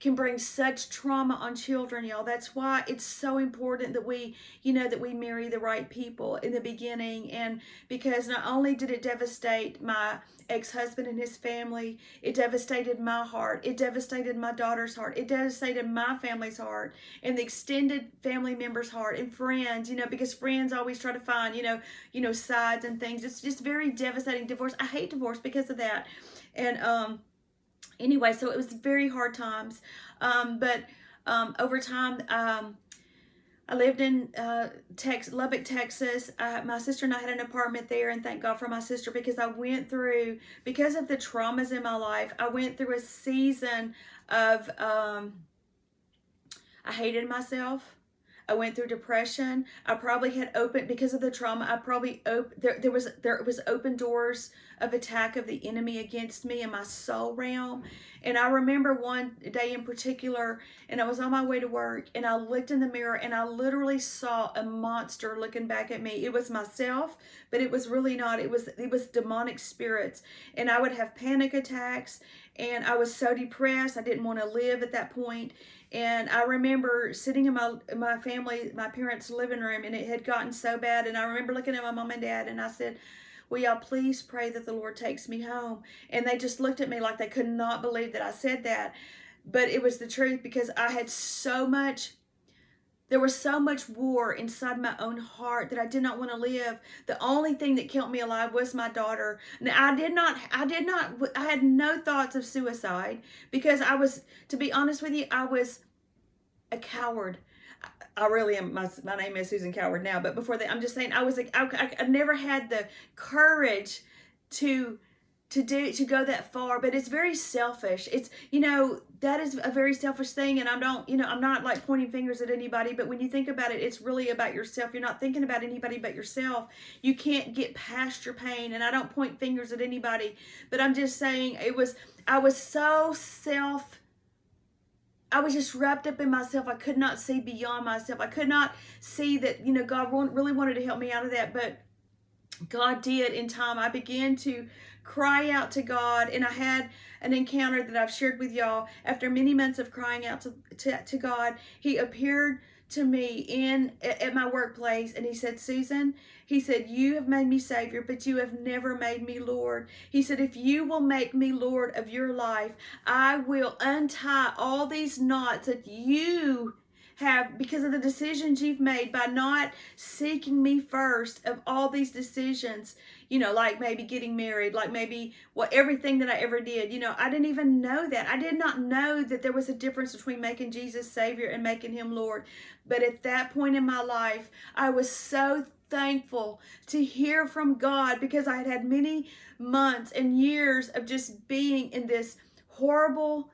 Speaker 1: can bring such trauma on children, y'all. That's why it's so important that we marry the right people in the beginning. And because not only did it devastate my ex-husband and his family, it devastated my heart, it devastated my daughter's heart, it devastated my family's heart, and the extended family members' heart, and friends, because friends always try to find sides and things. It's just very devastating. Divorce, I hate divorce because of that. And anyway, so it was very hard times. But over time, I lived in Lubbock, Texas. My sister and I had an apartment there, and thank God for my sister, because because of the traumas in my life, I went through a season of, I hated myself. I went through depression. I probably had because of the trauma, there was open doors of attack of the enemy against me in my soul realm. And I remember one day in particular, and I was on my way to work, and I looked in the mirror, and I literally saw a monster looking back at me. It was myself, but it was really not. It was demonic spirits. And I would have panic attacks, and I was so depressed. I didn't want to live at that point. And I remember sitting in my parents' living room, and it had gotten so bad. And I remember looking at my mom and dad, and I said, will y'all please pray that the Lord takes me home? And they just looked at me like they could not believe that I said that. But it was the truth, because there was so much war inside my own heart that I did not want to live. The only thing that kept me alive was my daughter. Now, I had no thoughts of suicide, because to be honest with you, I was a coward. I really am. My name is Susan Coward now, but before that, I'm just saying, I never had the courage to go that far. But it's very selfish. It's, that is a very selfish thing. And I'm not like pointing fingers at anybody, but when you think about it, it's really about yourself. You're not thinking about anybody but yourself. You can't get past your pain. And I don't point fingers at anybody, but I'm just saying I was just wrapped up in myself. I could not see beyond myself. I could not see that, God really wanted to help me out of that. But God did in time. I began to cry out to God, and I had an encounter that I've shared with y'all. After many months of crying out to God, He appeared to me at my workplace, and He said, Susan, He said, you have made me Savior, but you have never made me Lord. He said, if you will make me Lord of your life, I will untie all these knots that you have, because of the decisions you've made by not seeking me first of all these decisions, like maybe getting married, like maybe everything that I ever did. I didn't even know that. I did not know that there was a difference between making Jesus Savior and making Him Lord. But at that point in my life, I was so thankful to hear from God, because I had had many months and years of just being in this horrible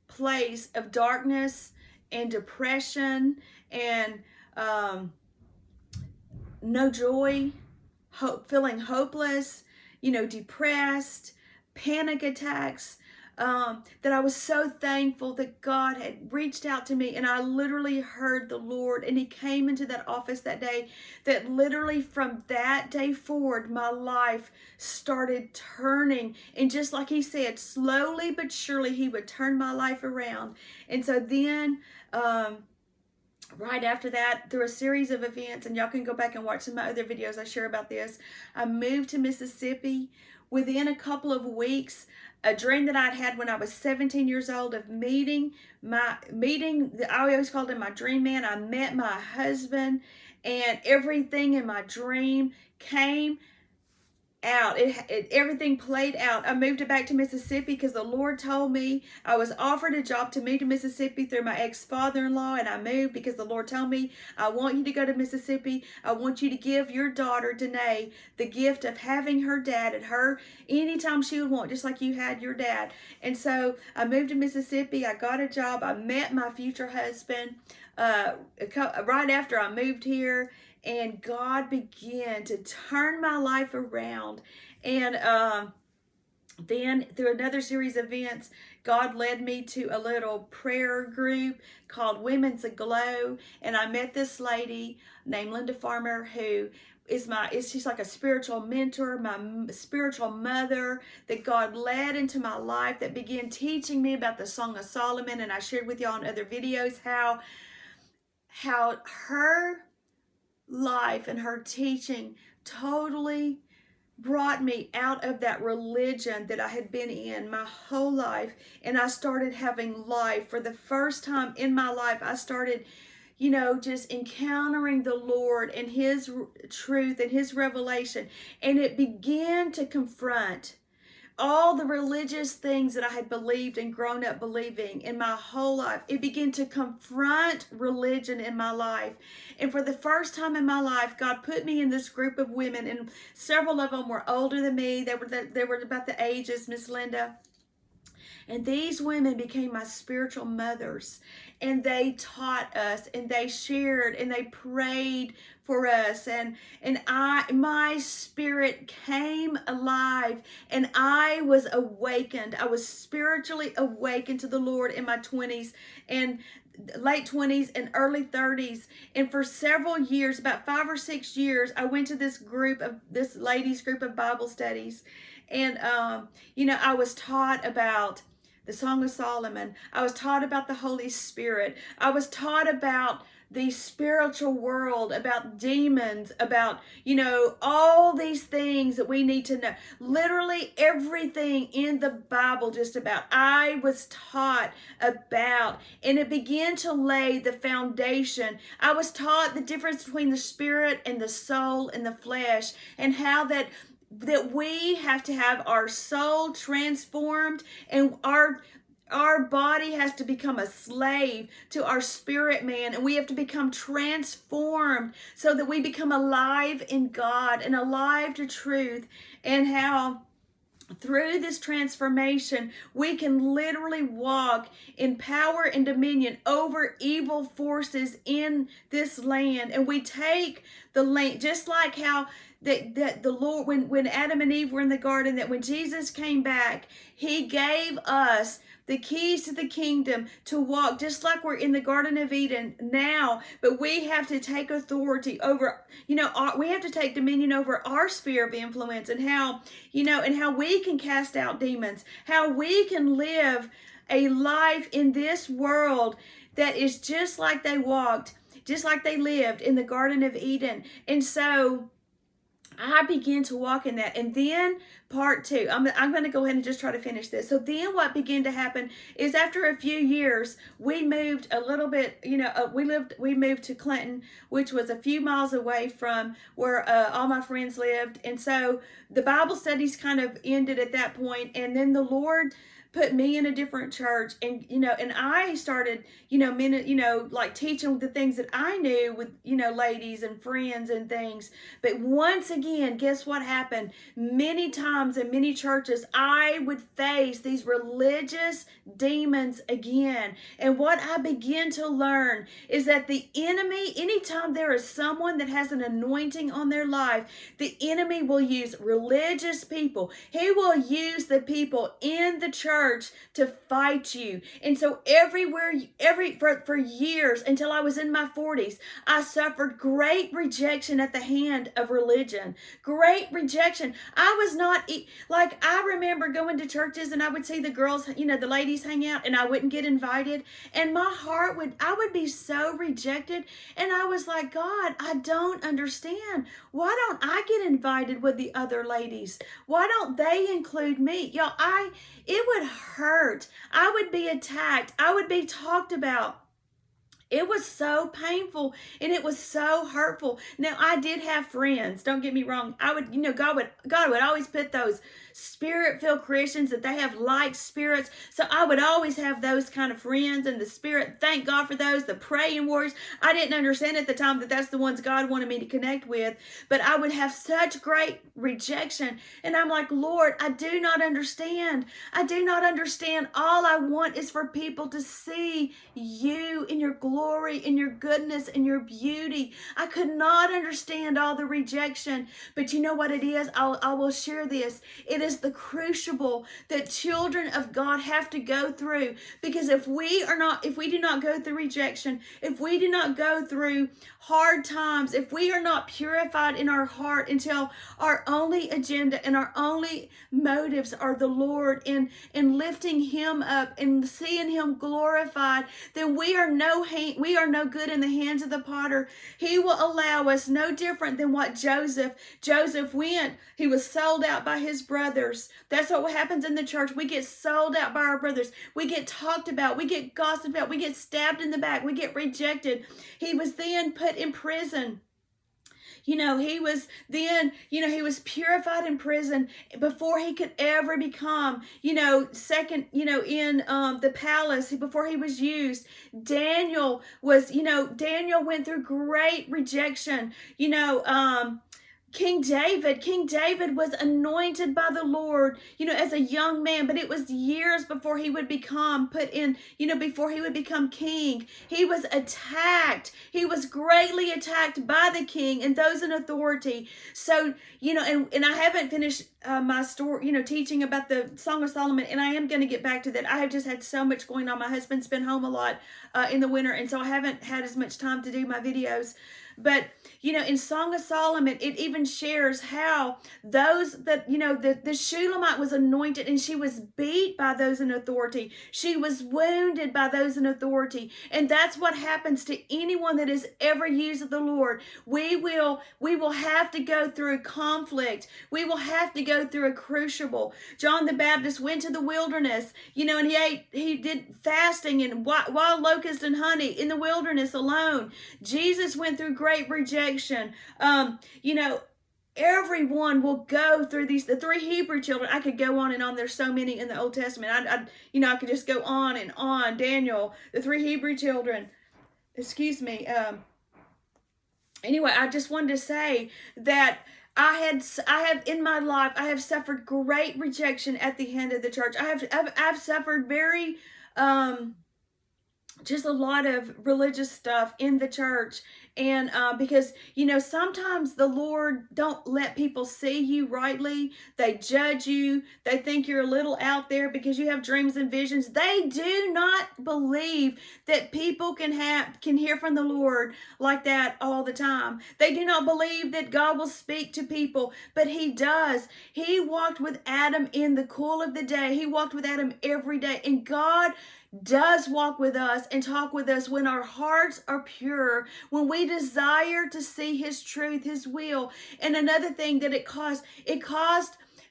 Speaker 1: place of darkness and depression and no joy, feeling hopeless, depressed, panic attacks, that I was so thankful that God had reached out to me, and I literally heard the Lord, and He came into that office that day, that literally from that day forward, my life started turning. And just like He said, slowly but surely He would turn my life around. And so then, right after that, through a series of events, and y'all can go back and watch some of my other videos I share about this, I moved to Mississippi. Within a couple of weeks, a dream that I'd had when I was 17 years old of meeting, I always called him my dream man. I met my husband, and everything in my dream came out. Everything played out. I moved it back to Mississippi because the Lord told me. I was offered a job to move to Mississippi through my ex-father-in-law, and I moved because the Lord told me, I want you to go to Mississippi. I want you to give your daughter Danae the gift of having her dad at her anytime she would want, just like you had your dad. And so I moved to Mississippi. I got a job. I met my future husband right after I moved here. And God began to turn my life around. And Then, through another series of events, God led me to a little prayer group called Women's Aglow, and I met this lady named Linda Farmer who she's like a spiritual mentor, my spiritual mother that God led into my life, that began teaching me about the Song of Solomon. And I shared with y'all in other videos how her life and her teaching totally brought me out of that religion that I had been in my whole life, and I started having life. For the first time in my life, I started, just encountering the Lord and His truth and His revelation, and it began to confront all the religious things that I had believed and grown up believing in my whole life. It began to confront religion in my life. And for the first time in my life, God put me in this group of women, and several of them were older than me. They were about the age as Miss Linda. And these women became my spiritual mothers, and they taught us, and they shared, and they prayed for us, and my spirit came alive, and I was awakened. I was spiritually awakened to the Lord in my 20s and late 20s and early 30s. And for several years, about 5 or 6 years, I went to this ladies group of Bible studies, and I was taught about the Song of Solomon. I was taught about the Holy Spirit. I was taught about the spiritual world, about demons, about, all these things that we need to know. Literally everything in the Bible, just about, I was taught about, and it began to lay the foundation. I was taught the difference between the spirit and the soul and the flesh, and how that we have to have our soul transformed, and our body has to become a slave to our spirit man, and we have to become transformed so that we become alive in God and alive to truth. And how through this transformation, we can literally walk in power and dominion over evil forces in this land. And we take the land, just like how that the Lord, when Adam and Eve were in the garden, that when Jesus came back, He gave us the keys to the kingdom to walk just like we're in the Garden of Eden now. But we have to take authority over, we have to take dominion over our sphere of influence, and how we can cast out demons, how we can live a life in this world that is just like they walked, just like they lived in the Garden of Eden. And so I began to walk in that. And then part two, I'm going to go ahead and just try to finish this. So then what began to happen is, after a few years, we moved a little bit, we moved to Clinton, which was a few miles away from where all my friends lived. And so the Bible studies kind of ended at that point. And then the Lord put me in a different church, and and I started like teaching the things that I knew with ladies and friends and things. But once again, guess what happened? Many times in many churches, I would face these religious demons again. And what I began to learn is that the enemy, anytime there is someone that has an anointing on their life, the enemy will use religious people. He will use the people in the church to fight you. And so for years, until I was in my 40s, I suffered great rejection at the hand of religion. Great rejection. I was not like, I remember going to churches, and I would see the girls, the ladies hang out, and I wouldn't get invited, and my heart I would be so rejected. And I was like, God, I don't understand. Why don't I get invited with the other ladies? Why don't they include me? Y'all, it would hurt. I would be attacked. I would be talked about. It was so painful, and it was so hurtful. Now, I did have friends. Don't get me wrong. God would always put those spirit-filled Christians that they have like spirits. So I would always have those kind of friends, and the Spirit, thank God for those, the praying warriors. I didn't understand at the time that that's the ones God wanted me to connect with, but I would have such great rejection. And I'm like, Lord, I do not understand. I do not understand. All I want is for people to see you in your glory. glory and your goodness and your beauty. I could not understand all the rejection, but you know what it is? I will share this. It is the crucible that children of God have to go through, because if we do not go through rejection, if we do not go through hard times, if we are not purified in our heart until our only agenda and our only motives are the Lord in lifting him up and seeing him glorified, then we are no good in the hands of the potter. He will allow us, no different than what Joseph went. He was sold out by his brothers. That's what happens in the church. We get sold out by our brothers. We get talked about. We get gossiped about. We get stabbed in the back. We get rejected. He was then put in prison. He was purified in prison before he could ever become, second, in the palace, before he was used. Daniel went through great rejection. King David was anointed by the Lord, as a young man, but it was years before he would become before he would become king. He was attacked. He was greatly attacked by the king and those in authority. So, and I haven't finished my story, teaching about the Song of Solomon, and I am going to get back to that. I have just had so much going on. My husband's been home a lot in the winter, and so I haven't had as much time to do my videos. But, in Song of Solomon, it even shares how those that, the Shulamite was anointed and she was beat by those in authority. She was wounded by those in authority. And that's what happens to anyone that is ever used of the Lord. We will have to go through conflict. We will have to go through a crucible. John the Baptist went to the wilderness, and he did fasting and wild locust and honey in the wilderness alone. Jesus went through great rejection. Everyone will go through the 3 Hebrew children. I could go on and on. There's so many in the Old Testament. I could just go on and on. Daniel, the 3 Hebrew children. Excuse me. Anyway, I just wanted to say that I have in my life, I have suffered great rejection at the hand of the church. I've suffered very, just a lot of religious stuff in the church. And because, sometimes the Lord don't let people see you rightly. They judge you. They think you're a little out there because you have dreams and visions. They do not believe that people can hear from the Lord like that all the time. They do not believe that God will speak to people, but he does. He walked with Adam in the cool of the day. He walked with Adam every day. And God does walk with us and talk with us when our hearts are pure, when we desire to see his truth, his will. And another thing that it caused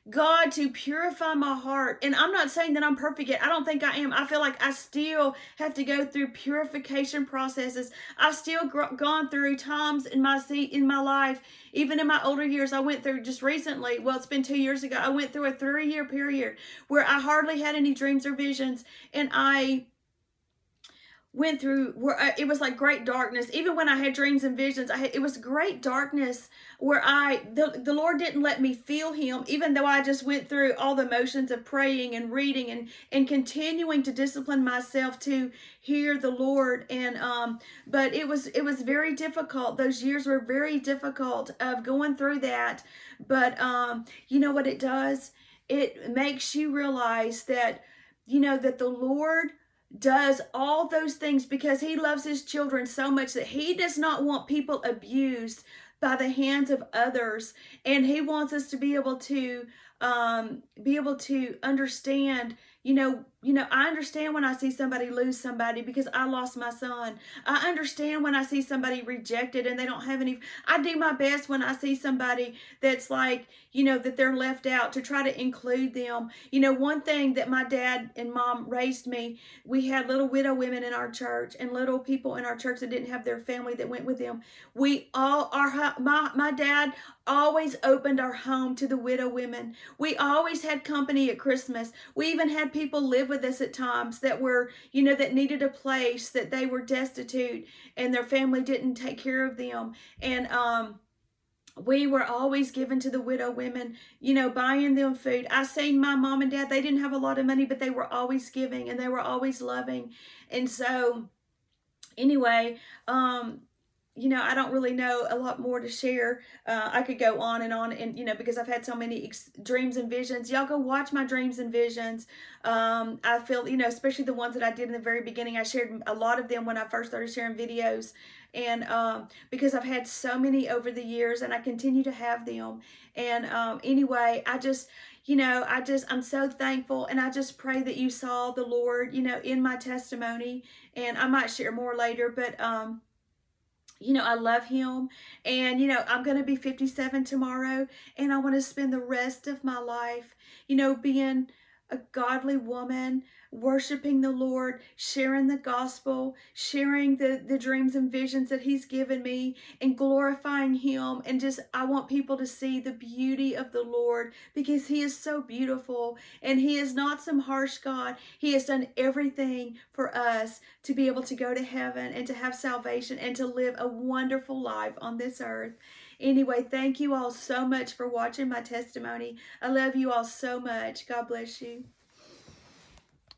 Speaker 1: God to purify my heart. And I'm not saying that I'm perfect yet. I don't think I am. I feel like I still have to go through purification processes. I've still gone through times in my life, even in my older years. I went through just recently, well, it's been 2 years ago, I went through a 3-year period where I hardly had any dreams or visions. And I went through where it was like great darkness. Even when I had dreams and visions, it was great darkness where the Lord didn't let me feel him, even though I just went through all the motions of praying and reading and continuing to discipline myself to hear the Lord. And but it was very difficult. Those years were very difficult of going through that. But you know what it does? It makes you realize that that the Lord does all those things because he loves his children so much that he does not want people abused by the hands of others. And he wants us to be able to understand, I understand when I see somebody lose somebody because I lost my son. I understand when I see somebody rejected and they don't have any. I do my best when I see somebody that's like, that they're left out, to try to include them. One thing that my dad and mom raised me, we had little widow women in our church and little people in our church that didn't have their family that went with them. My dad always opened our home to the widow women. We always had company at Christmas. We even had people live with us at times that were, that needed a place, that they were destitute and their family didn't take care of them. And we were always given to the widow women, buying them food. I seen my mom and dad, they didn't have a lot of money, but they were always giving and they were always loving. And so, anyway, I don't really know a lot more to share. I could go on and on, and because I've had so many dreams and visions. Y'all go watch my dreams and visions. I feel, especially the ones that I did in the very beginning. I shared a lot of them when I first started sharing videos, and because I've had so many over the years, and I continue to have them. And anyway, I'm so thankful, and I just pray that you saw the Lord, in my testimony, and I might share more later, but I love him. And, I'm going to be 57 tomorrow, and I want to spend the rest of my life, being a godly woman, worshiping the Lord, sharing the gospel, sharing the dreams and visions that he's given me, and glorifying him. And just, I want people to see the beauty of the Lord, because he is so beautiful, and he is not some harsh God. He has done everything for us to be able to go to heaven and to have salvation and to live a wonderful life on this earth. Anyway, thank you all so much for watching my testimony. I love you all so much. God bless you.